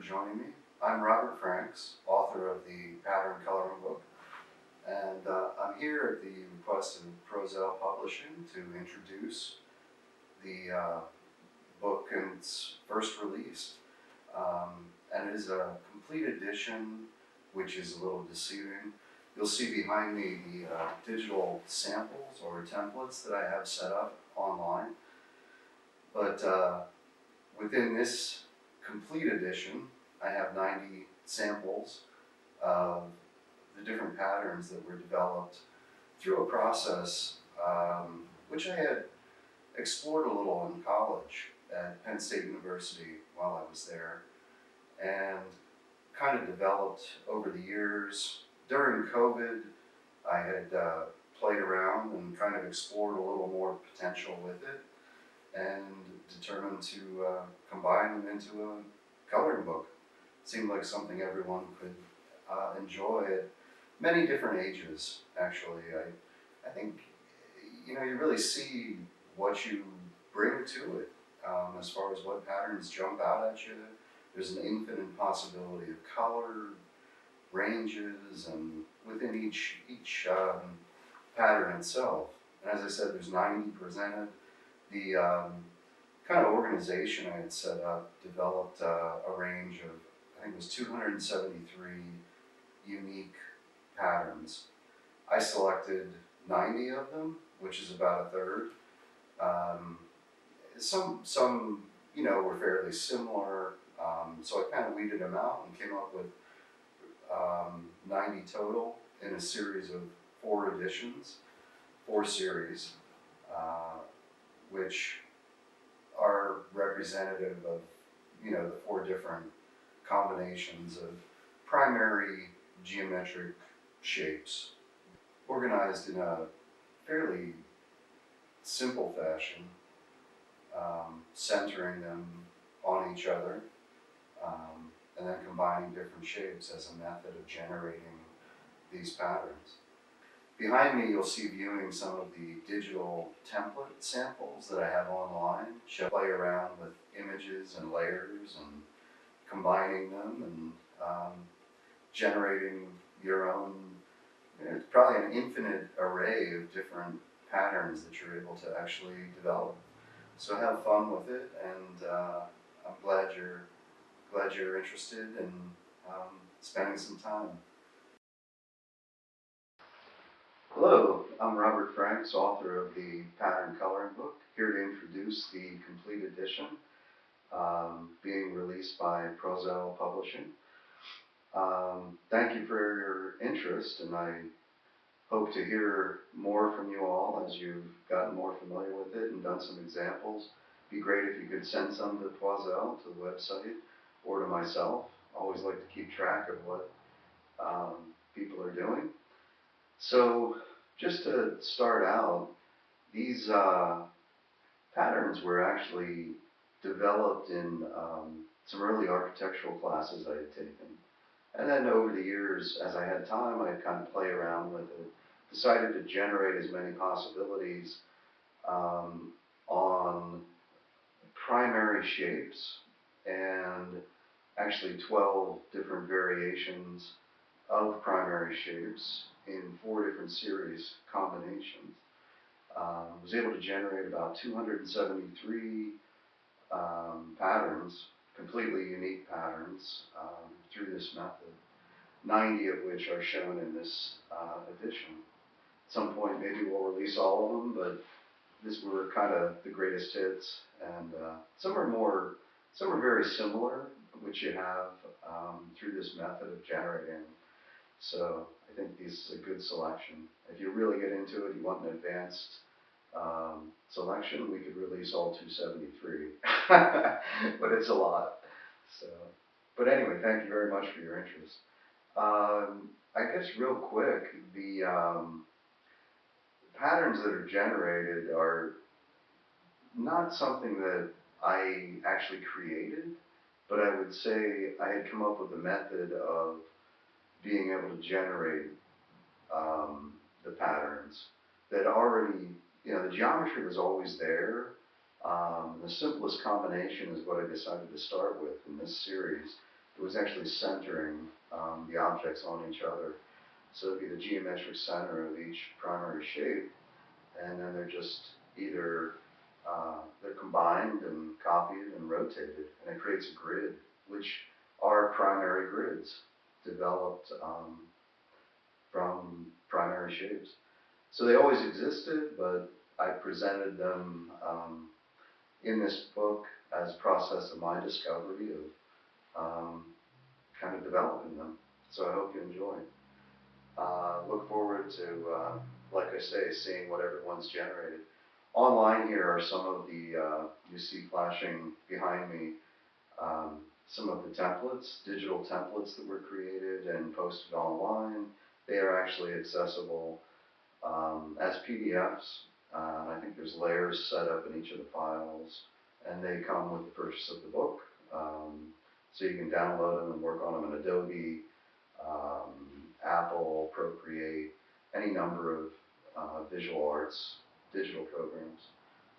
joining me. I'm Robert Franks, author of the Pattern Coloring Book, and I'm here at the request of Promotional Publishing to introduce the book in its first release. And it is a complete edition, which is a little deceiving. You'll see behind me the digital samples or templates that I have set up online. But within this complete edition, I have 90 samples of the different patterns that were developed through a process which I had explored a little in college at Penn State University while I was there, and kind of developed over the years. During COVID, I had played around and kind of explored a little more potential with it, and determined to combine them into a coloring book. It seemed like something everyone could enjoy at many different ages, actually. I think, you really see what you bring to it as far as what patterns jump out at you. There's an infinite possibility of color, ranges, and within each pattern itself. And as I said, there's 90 presented. The kind of organization I had set up developed a range of, I think it was 273 unique patterns. I selected 90 of them, which is about a third. Some were fairly similar, so I kind of weeded them out and came up with 90 total in a series of 4 editions, 4 series, which are representative of the 4 different combinations of primary geometric shapes, organized in a fairly simple fashion, centering them on each other, and then combining different shapes as a method of generating these patterns. Behind me, you'll see viewing some of the digital template samples that I have online. She'll play around with images and layers and combining them and generating your own, probably an infinite array of different patterns that you're able to actually develop. So have fun with it, and I'm glad you're interested in spending some time. Hello, I'm Robert Franks, author of the Pattern Coloring Book, here to introduce the complete edition being released by Promotional Publishing. Thank you for your interest, and I hope to hear more from you all as you've gotten more familiar with it and done some examples. It'd be great if you could send some to Promotional, to the website, or to myself. I always like to keep track of what people are doing. So just to start out, these patterns were actually developed in some early architectural classes I had taken. And then over the years, as I had time, I'd kind of play around with it. Decided to generate as many possibilities on primary shapes, and actually 12 different variations of primary shapes in 4 different series combinations. Was able to generate about 273 patterns, completely unique patterns, through this method, 90 of which are shown in this edition. At some point maybe we'll release all of them, but these were kind of the greatest hits, and some are very similar, which you have through this method of generating. So I think this is a good selection. If you really get into it, you want an advanced selection, we could release all 273, but it's a lot. So, but anyway, thank you very much for your interest. I guess real quick, the patterns that are generated are not something that I actually created, but I would say I had come up with a method of being able to generate the patterns that already, the geometry was always there. The simplest combination is what I decided to start with in this series. it was actually centering the objects on each other. So it'd be the geometric center of each primary shape, and then they're just either they're combined and copied and rotated, and it creates a grid, which are primary grids developed from primary shapes. So they always existed, but I presented them in this book as a process of my discovery of kind of developing them. So I hope you enjoy. Look forward to, like I say, seeing what everyone's generated. Online here are some of the, you see flashing behind me, some of the templates, digital templates that were created and posted online. They are actually accessible as PDFs. I think there's layers set up in each of the files, and they come with the purchase of the book. So you can download them and work on them in Adobe, Apple, Procreate, any number of visual arts, digital programs.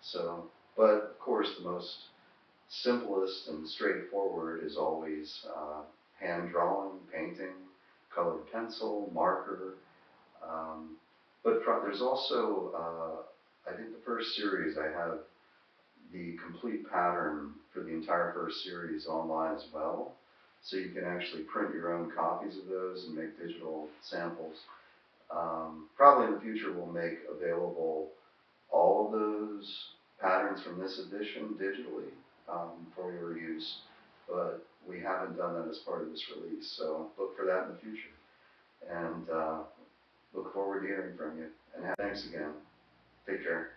So, but of course the most simplest and straightforward is always hand drawing, painting, colored pencil, marker. But there's also, I think the first series I have the complete pattern for the entire first series online as well. So you can actually print your own copies of those and make digital samples. Probably in the future we'll make available all of those patterns from this edition digitally for your use, but we haven't done that as part of this release, so look for that in the future. And look forward to hearing from you. And thanks again. Take care.